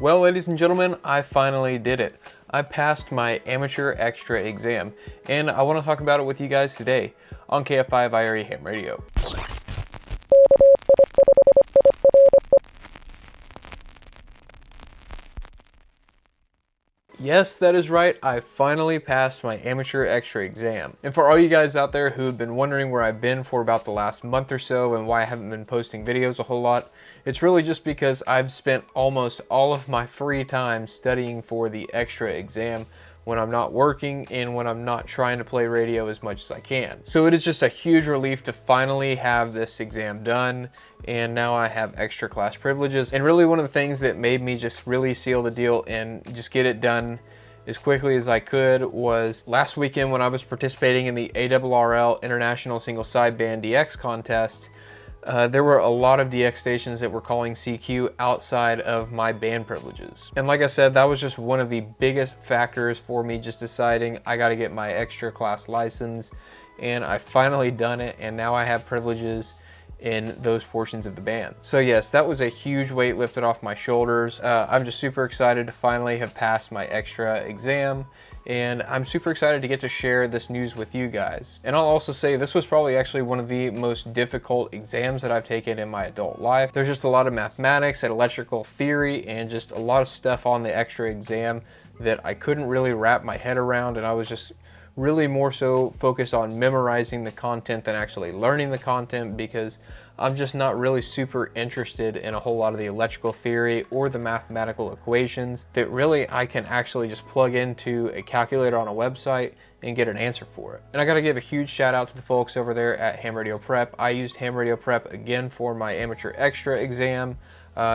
Well, ladies and gentlemen, I finally did it. I passed my amateur extra exam, and I want to talk about it with you guys today on KF5 IRE Ham Radio. Yes, that is right. I finally passed my amateur extra exam. And for all you guys out there who have been wondering where I've been for about the last month or so and why I haven't been posting videos a whole lot, it's really just because I've spent almost all of my free time studying for the extra exam when I'm not working and when I'm not trying to play radio as much as I can. So it is just a huge relief to finally have this exam done, and now I have extra class privileges. And really one of the things that made me just really seal the deal and just get it done as quickly as I could was last weekend when I was participating in the ARRL International Single Sideband DX contest. There were a lot of DX stations that were calling CQ outside of my band privileges. And like I said, that was just one of the biggest factors for me just deciding I got to get my extra class license. And I finally done it, and now I have privileges in those portions of the band. So yes, that was a huge weight lifted off my shoulders. I'm just super excited to finally have passed my extra exam, and I'm super excited to get to share this news with you guys. And I'll also say this was probably actually one of the most difficult exams that I've taken in my adult life. There's just a lot of mathematics and electrical theory and just a lot of stuff on the extra exam that I couldn't really wrap my head around, and I was just really more so focused on memorizing the content than actually learning the content, because I'm just not really super interested in a whole lot of the electrical theory or the mathematical equations that really I can actually just plug into a calculator on a website and get an answer for it. And I gotta give a huge shout out to the folks over there at Ham Radio Prep. I used Ham Radio Prep again for my amateur extra exam,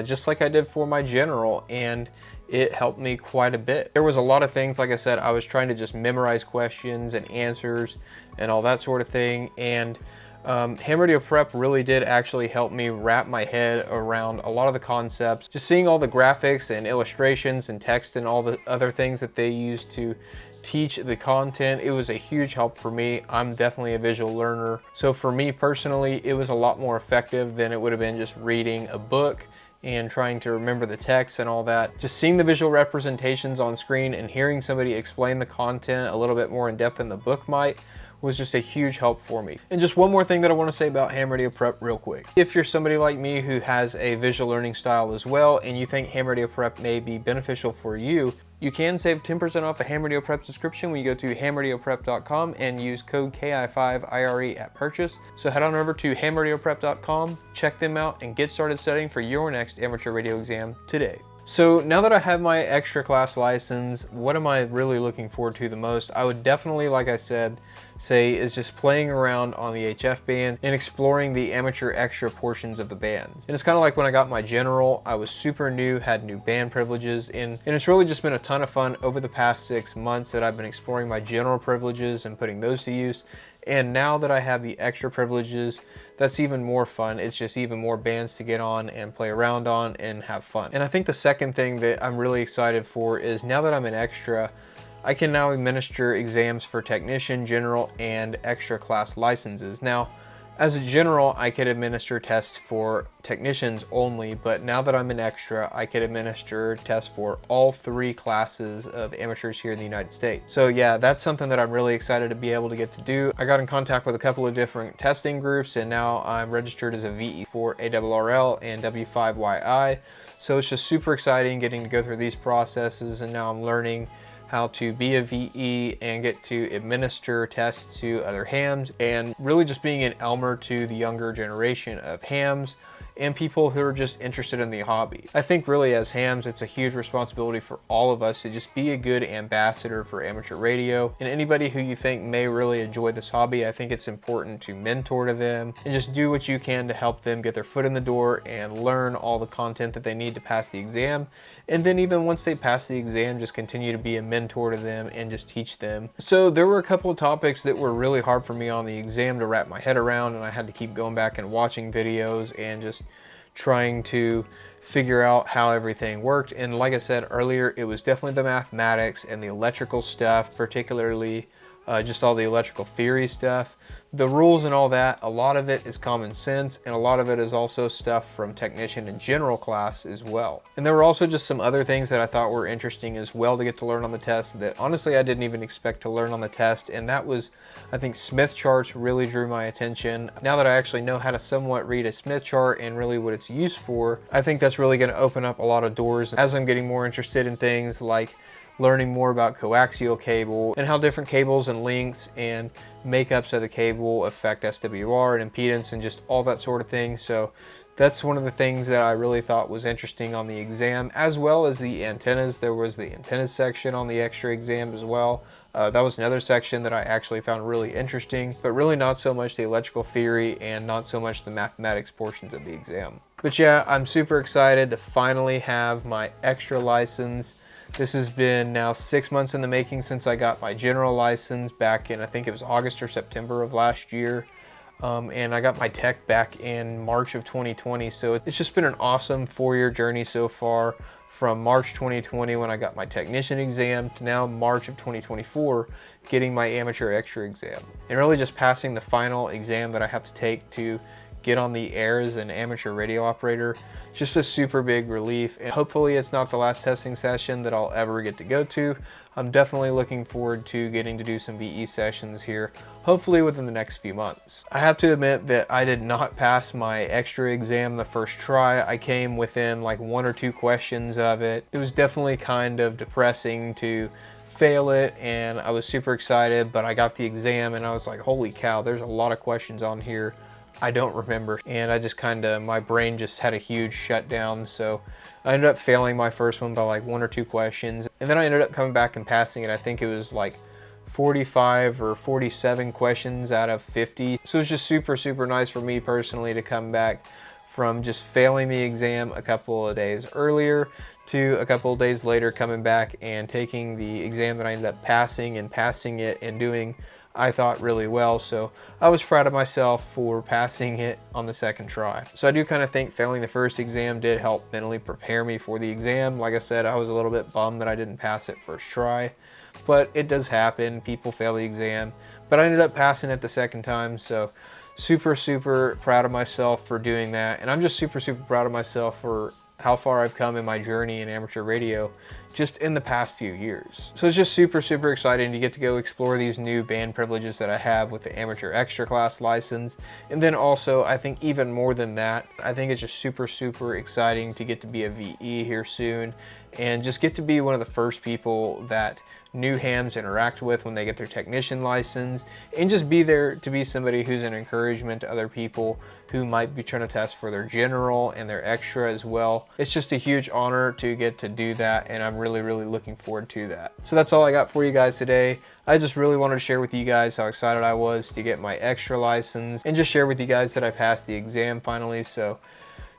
just like I did for my general, and it helped me quite a bit. There was a lot of things, like I said, I was trying to just memorize questions and answers and all that sort of thing, and Ham Radio Prep really did actually help me wrap my head around a lot of the concepts. Just seeing all the graphics and illustrations and text and all the other things that they use to teach the content, it was a huge help for me. I'm definitely a visual learner, so for me personally, it was a lot more effective than it would have been just reading a book and trying to remember the text and all that. Just seeing the visual representations on screen and hearing somebody explain the content a little bit more in depth than the book might was just a huge help for me. And just one more thing that I want to say about Ham Radio Prep real quick. If you're somebody like me who has a visual learning style as well and you think Ham Radio Prep may be beneficial for you, you can save 10% off a Ham Radio Prep subscription when you go to hamradioprep.com and use code KI5IRE at purchase. So head on over to hamradioprep.com, check them out, and get started studying for your next amateur radio exam today. So now that I have my extra class license, what am I really looking forward to the most? I would definitely, like I said, say is just playing around on the HF bands and exploring the amateur extra portions of the bands. And it's kind of like when I got my general, I was super new, had new band privileges, and it's really just been a ton of fun over the past 6 months that I've been exploring my general privileges and putting those to use. And now that I have the extra privileges, that's even more fun. It's just even more bands to get on and play around on and have fun. And I think the second thing that I'm really excited for is now that I'm an extra, I can now administer exams for technician, general, and extra class licenses. Now, as a general, I could administer tests for technicians only, but now that I'm an extra, I could administer tests for all 3 classes of amateurs here in the United States. So yeah, that's something that I'm really excited to be able to get to do. I got in contact with a couple of different testing groups, and now I'm registered as a VE for ARRL and W5YI. So it's just super exciting getting to go through these processes, and now I'm learning how to be a VE and get to administer tests to other hams, and really just being an Elmer to the younger generation of hams and people who are just interested in the hobby. I think really as hams, it's a huge responsibility for all of us to just be a good ambassador for amateur radio. And anybody who you think may really enjoy this hobby, I think it's important to mentor to them and just do what you can to help them get their foot in the door and learn all the content that they need to pass the exam. And then even once they pass the exam, just continue to be a mentor to them and just teach them. So there were a couple of topics that were really hard for me on the exam to wrap my head around, and I had to keep going back and watching videos and just trying to figure out how everything worked. And like I said earlier, it was definitely the mathematics and the electrical stuff, particularly just all the electrical theory stuff. The rules and all that, a lot of it is common sense, and a lot of it is also stuff from technician and general class as well. And there were also just some other things that I thought were interesting as well to get to learn on the test that honestly I didn't even expect to learn on the test, and that was, I think Smith charts really drew my attention. Now that I actually know how to somewhat read a Smith chart and really what it's used for, I think that's really going to open up a lot of doors as I'm getting more interested in things like learning more about coaxial cable and how different cables and lengths and makeups of the cable affect SWR and impedance and just all that sort of thing. So that's one of the things that I really thought was interesting on the exam, as well as the antennas. There was the antennas section on the extra exam as well. That was another section that I actually found really interesting, but really not so much the electrical theory and not so much the mathematics portions of the exam. But yeah, I'm super excited to finally have my extra license. This has been now 6 months in the making since I got my general license back in, I think it was August or September of last year. And I got my tech back in March of 2020. So it's just been an awesome 4-year journey so far, from March 2020 when I got my technician exam to now March of 2024 getting my amateur extra exam. And really just passing the final exam that I have to take to get on the air as an amateur radio operator. Just a super big relief, and hopefully it's not the last testing session that I'll ever get to go to. I'm definitely looking forward to getting to do some VE sessions here, hopefully within the next few months. I have to admit that I did not pass my extra exam the first try. I came within like 1 or 2 questions of it. It was definitely kind of depressing to fail it, and I was super excited, but I got the exam and I was like, holy cow, there's a lot of questions on here I don't remember, and I just my brain just had a huge shutdown. So I ended up failing my first one by like 1 or 2 questions, and then I ended up coming back and passing it. I think it was like 45 or 47 questions out of 50. So it was just super nice for me personally to come back from just failing the exam a couple of days earlier to a couple of days later coming back and taking the exam that I ended up passing it and doing, I thought, really well. So I was proud of myself for passing it on the second try. So I do kind of think failing the first exam did help mentally prepare me for the exam. Like I said, I was a little bit bummed that I didn't pass it first try, but it does happen. People fail the exam, but I ended up passing it the second time. So super proud of myself for doing that. And I'm just super proud of myself for how far I've come in my journey in amateur radio just in the past few years. So it's just super exciting to get to go explore these new band privileges that I have with the amateur extra class license. And then also, I think even more than that, I think it's just super exciting to get to be a VE here soon and just get to be one of the first people that new hams interact with when they get their technician license, and just be there to be somebody who's an encouragement to other people who might be trying to test for their general and their extra as well. It's just a huge honor to get to do that, and I'm really looking forward to that. So that's all I got for you guys today. I just really wanted to share with you guys how excited I was to get my extra license and just share with you guys that I passed the exam finally. So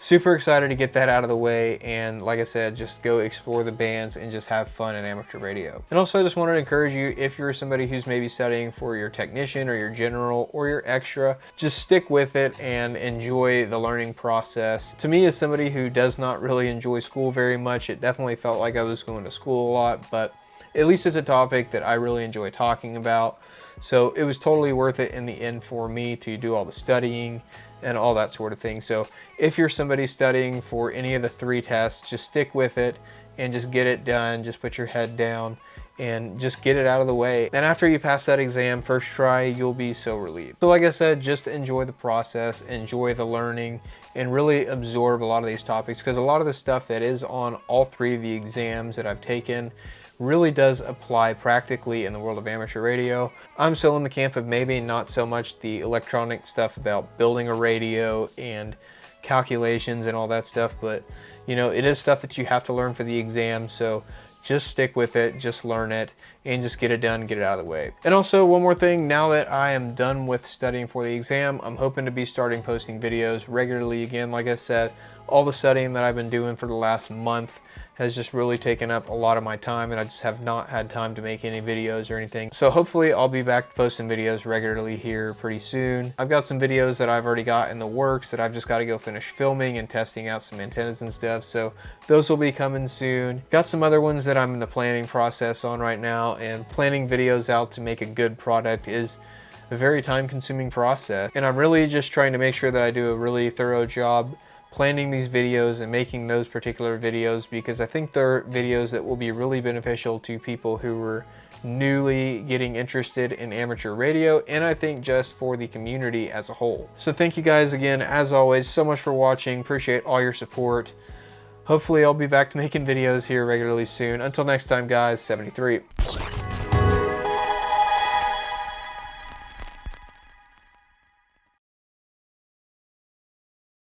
super excited to get that out of the way, and like I said, just go explore the bands and just have fun in amateur radio. And also I just wanted to encourage you, if you're somebody who's maybe studying for your technician or your general or your extra, just stick with it and enjoy the learning process. To me, as somebody who does not really enjoy school very much, it definitely felt like I was going to school a lot, but at least it's a topic that I really enjoy talking about. So it was totally worth it in the end for me to do all the studying and all that sort of thing. So if you're somebody studying for any of the 3 tests, just stick with it and just get it done. Just put your head down and just get it out of the way. And after you pass that exam first try, you'll be so relieved. So like I said, just enjoy the process, enjoy the learning, and really absorb a lot of these topics, because a lot of the stuff that is on all 3 of the exams that I've taken really does apply practically in the world of amateur radio. I'm still in the camp of maybe not so much the electronic stuff about building a radio and calculations and all that stuff, but you know, it is stuff that you have to learn for the exam. So just stick with it, just learn it, and just get it done, get it out of the way. And also one more thing, now that I am done with studying for the exam, I'm hoping to be starting posting videos regularly again. Like I said, all the studying that I've been doing for the last month has just really taken up a lot of my time, and I just have not had time to make any videos or anything. So hopefully I'll be back posting videos regularly here pretty soon. I've got some videos that I've already got in the works that I've just got to go finish filming and testing out some antennas and stuff, so those will be coming soon. Got some other ones that I'm in the planning process on right now, and planning videos out to make a good product is a very time-consuming process, and I'm really just trying to make sure that I do a really thorough job planning these videos and making those particular videos, because I think they're videos that will be really beneficial to people who are newly getting interested in amateur radio, and I think just for the community as a whole. So thank you guys again, as always, so much for watching. Appreciate all your support. Hopefully I'll be back to making videos here regularly soon. Until next time, guys, 73.